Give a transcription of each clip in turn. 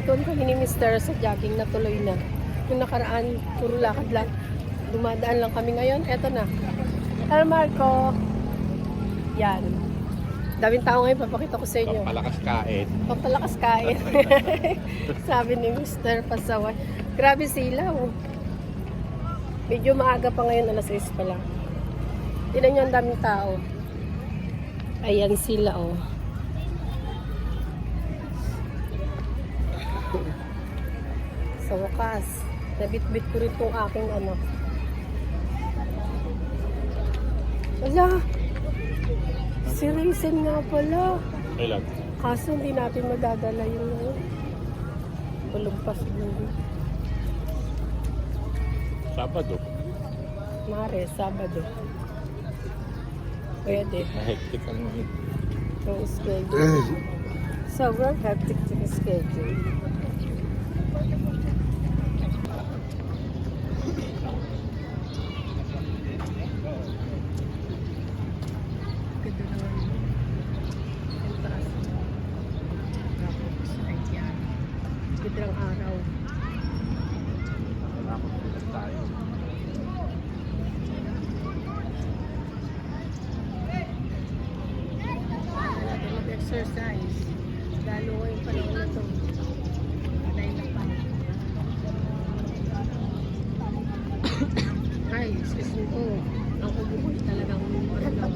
Nag-ikon kami ni Mr. sa jogging na tuloy na. Yung nakaraan, puro lakad lang. Dumadaan lang kami ngayon. Eto na. Hello Marco. Yan. Daming tao ngayon, papakita ko sa inyo. Pampalakas kain. Pampalakas kain. Sabi ni Mr. Pasaway. Grabe sila, oh. Medyo maaga pa ngayon, alas 6 pa lang. Tignan nyo, ang daming tao. Ayan sila, oh. Sa wakas, nabit-bit ko rin itong aking ano. Wala! Si Raisin nga pala. Kailan? Kaso hindi natin madadala yung palumpas mo. Sabado. Mare, Sabado. Pwede. Hectic ang Yung schedule. Sobrang hectic yung schedule. Gandang araw. tayo. Natin mag-exercise. Lalo ko yung panahon na ito. Panay na pa. Ay, excuse me po. Ang ubo ko talagang maralaw.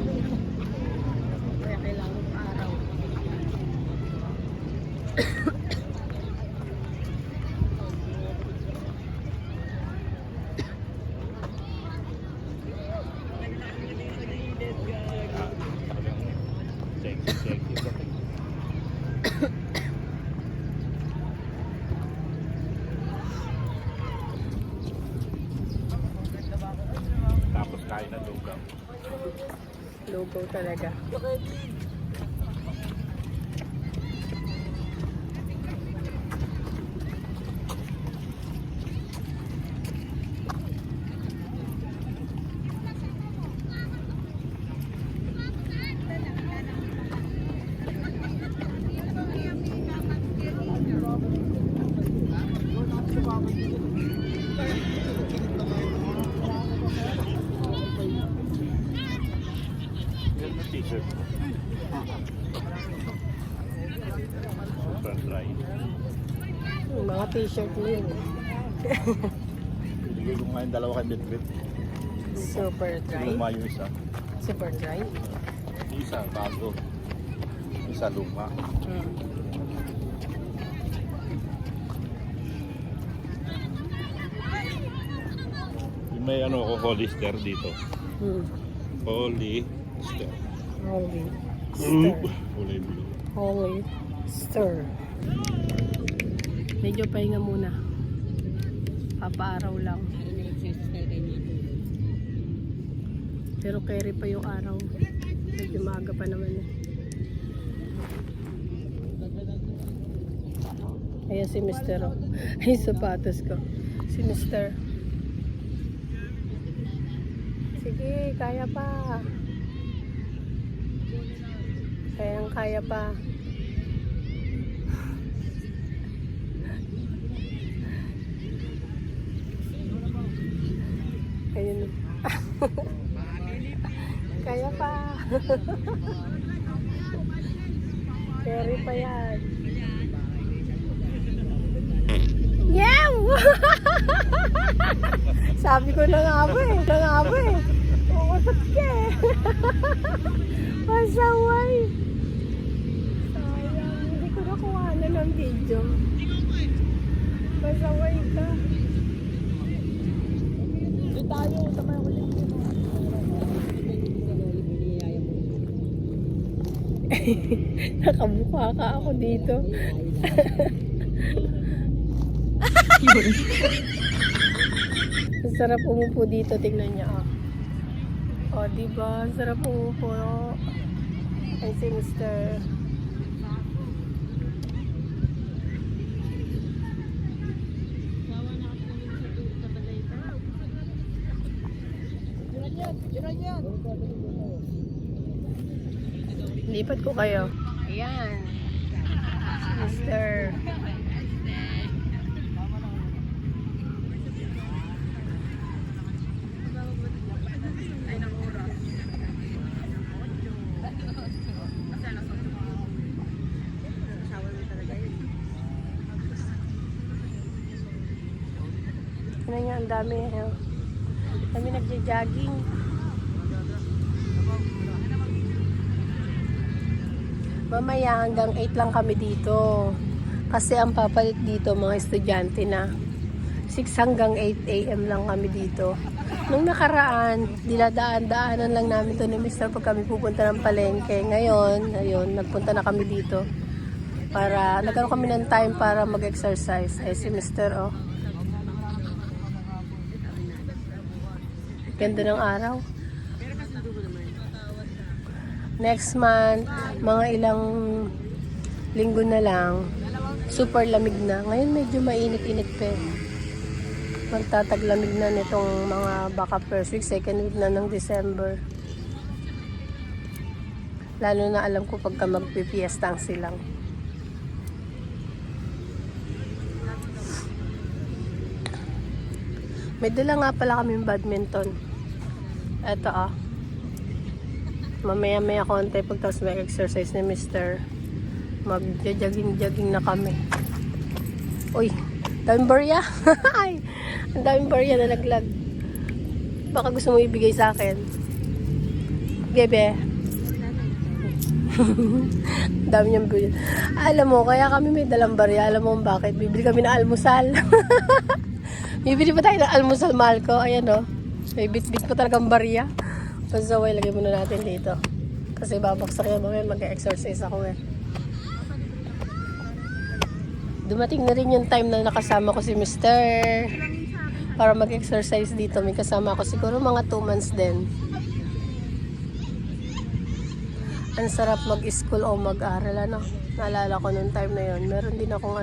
Kaya kailangan ng araw. Tapos kain na lugaw. Lugaw talaga. T-shirt. Super dry. Yung mga t-shirt mo yun. Bigay ko nga yung dalawa kay Bitbit. Super dry. Luma yung isa. Super dry. Yung isa bago. Yung isa luma. Yung may ano ko, Hollister dito. Hollister. Holy stir. Kulay blue. Holy stir. Medyo pahinga muna. Papaaraw lang. Pero carry pa yung araw. Medyo maaga pa naman. Ayan si Mr. Oh. Ay, sapatos ko. Si Mr. Sige, kaya pa. Kaya pa. Ayun. Kaya pa. Carry pa yan. Yeah! Sabi ko na nga ba eh. Umutot ka eh. Pasaway. Sayang, hindi ko nakuha na ng video. Pasaway ka. Hindi tayo, sabay ako lang dito. Nakamukha ka ako dito. Ang sarap umupo dito, tingnan niya. Oh, diba? Ang sarap umupo. Ay, si Mr. Lipat ko kayo. Ayan. Si Mr. Ang dami. Kami nagja-jogging. Mamaya hanggang 8 lang kami dito. Kasi ang papalit dito mga estudyante na. 6 hanggang 8 AM lang kami dito. Nung nakaraan, dinadaan-daanan lang namin to ni Mr. pag kami pupunta ng palengke. Ngayon, ayun, nagpunta na kami dito. Para, nagkaroon kami ng time para mag-exercise. Eh, si Mr. oh. Ganda ng araw. Next month, mga ilang linggo na lang, super lamig na. Ngayon medyo mainit-init pa. Magtataglamig na nitong mga baka first week, second week na ng December. Lalo na alam ko pagka magpipiesta ang silang. May dala nga pala kaming badminton. Eto ah. Mamaya-maya konti pagtapos may exercise ni Mr. Mag-jogging na kami. Uy, daming barya. Ay, ang daming barya na naglag. Baka gusto mo ibigay sa akin. Gebe. Dami niyang barya. Alam mo, kaya kami may dalang barya. Alam mo bakit? Bibili kami ng almusal. Bibili pa tayo ng almusal, mahal ko. Ayan o. May bit-bit pa talagang barya. Pasaway, lagay muna natin dito. Kasi babaksak yan mamaya, mag-exercise ako eh. Dumating na rin yung time na nakasama ko si Mr. Para mag-exercise dito. May kasama ako siguro mga 2 months din. Ang sarap mag-school o mag-aral, ano. Naalala ko nung time na yun. Meron din akong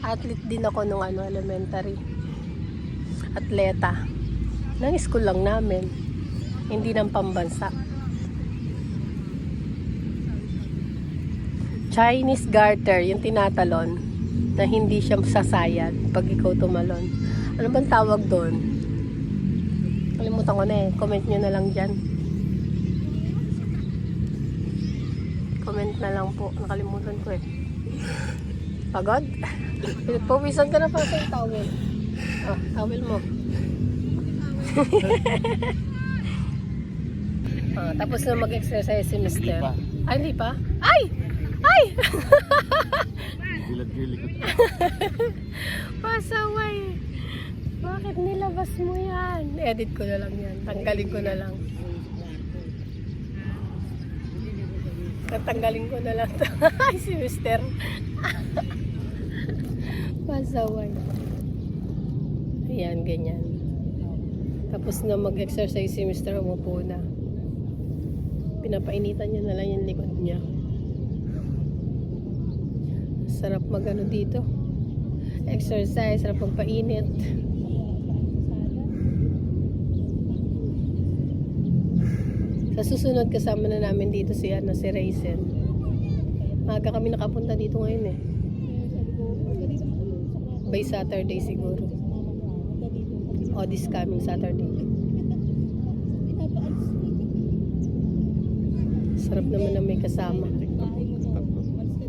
athlete din ako nung elementary. Atleta. Nang school lang namin. Hindi ng pambansa. Chinese garter, yung tinatalon, na hindi siya sasayad pag ikaw tumalon. Ano bang tawag doon? Kalimutan ko na eh. Comment nyo na lang dyan. Comment na lang po. Nakalimutan ko eh. Pagod? Pinagpawisan ka na pa sa towel. Oh, towel mo. Tapos na mag-exercise si Mr. Ay, hindi pa? Ay! Ay! Pasaway! Bakit nilabas mo yan? Edit ko na lang yan. Tanggalin ko na lang. Tatanggalin ko na lang to. Ay, si Mr. Pasaway. Ayan, ganyan. Tapos na mag-exercise si Mr. Umupo na. Pinapainitan niya na lang yung likod niya. Sarap magano dito. Exercise, sarap magpainit. Sa susunod kasama na namin dito si Raisin. Maaga kami nakapunta dito ngayon eh. By Saturday siguro. O this coming Saturday. Sarap naman na may kasama.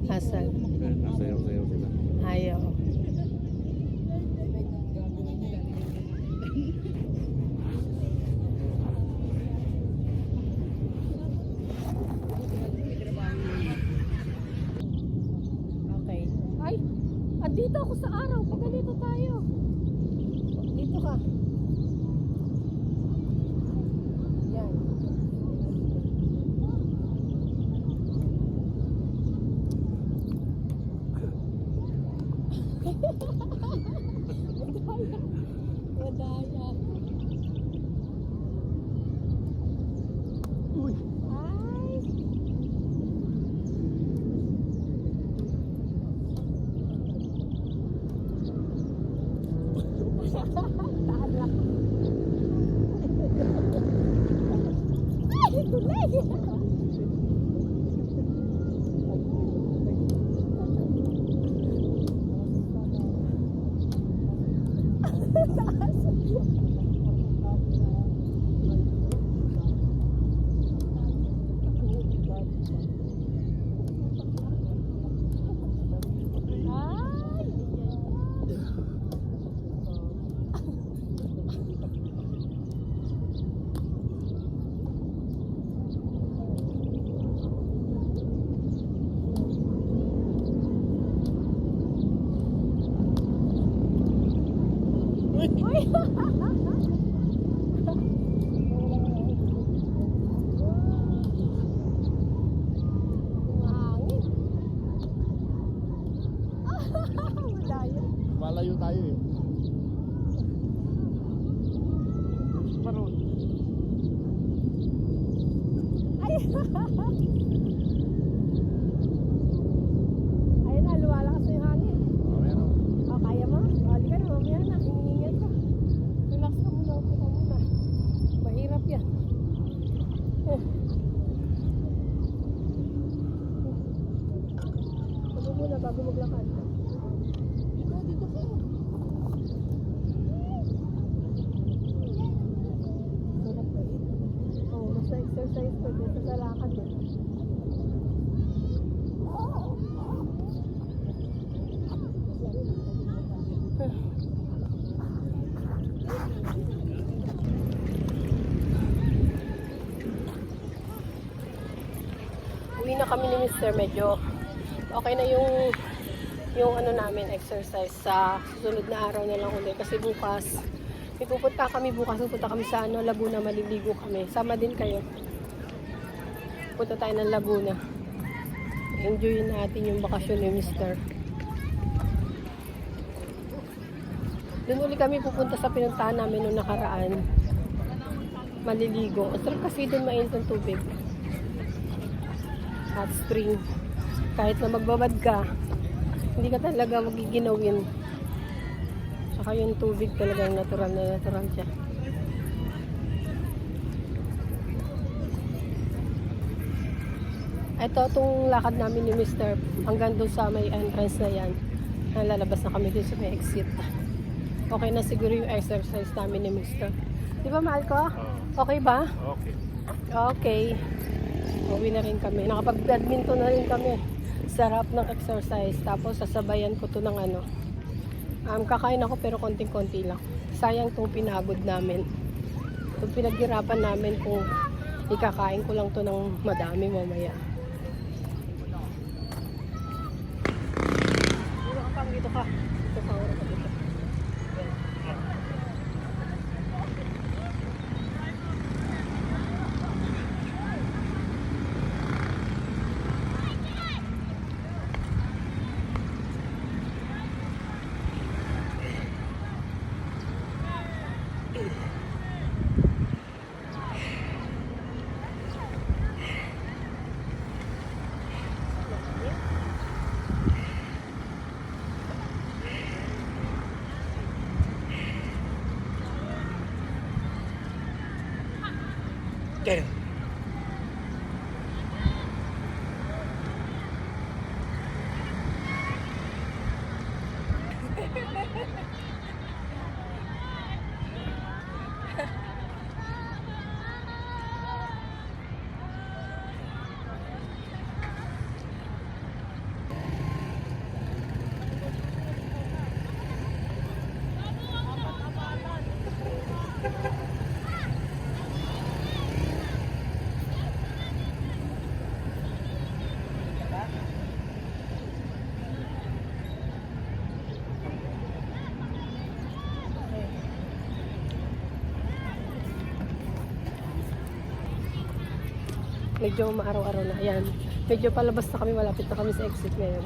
Asan? Nasayaw-sayaw sila. Ayaw. Okay. Ay! Dito ako sa araw. Pag ganito tayo. Dito ka. Yan. Madaya. Uy. Ay. Talak. Ay, tulay. Ayun na, lumalakas na yung hangin. Mamaya na. Kaya mo? Bali ka na, mamaya na. Hiningal ka. Relax ka muna, upo ka muna. Mahirap yan. Ano muna bago maglakad? Dito ka. Sarap ba yun? Oo, mas na-exercise ko dito sa lakad eh. Uwi na kami ni Mr. Medyo okay na yung ano namin exercise sa susunod na araw na lang ulit kasi bukas may pupunta kami sa ano, Laguna, maliligo kami. Sama din kayo. Punta tayo ng Laguna. Enjoy natin yung bakasyon ni Mr. Doon ulit kami pupunta sa pinuntahan namin noong nakaraan. Maliligo. Ang sarap kasi doon mainit ang tubig. Hot spring. Kahit na magbabad ka, hindi ka talaga magiginawin. Saka yung tubig talagang natural na natural siya. Ito, itong lakad namin ni Mr. hanggang doon sa may entrance na yan. Lalabas na kami doon sa may exit. Okay na siguro yung exercise namin ni Mr. Di ba, mahal ko? Okay ba? Okay. Okay. Uwi na rin kami. Nakapag-badminton na rin kami. Sarap ng exercise. Tapos sasabayan ko to ng ano. Kakain ako pero konting-konti lang. Sayang itong pinagod namin. Itong pinaghirapan namin kung ikakain ko lang to ng madami mamaya. Dito ka pang, dito ka. Dito ka, oras ka dito. Damn. Medyo maaraw-araw na. Ayan. Medyo palabas na kami. Malapit na kami sa exit ngayon.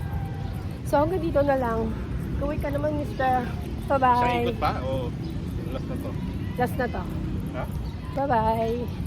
So hanggang dito na lang. Uwi ka naman, Mr. Sa Bye-bye. ikot pa o last na to? Last na to. Ha? Bye-bye.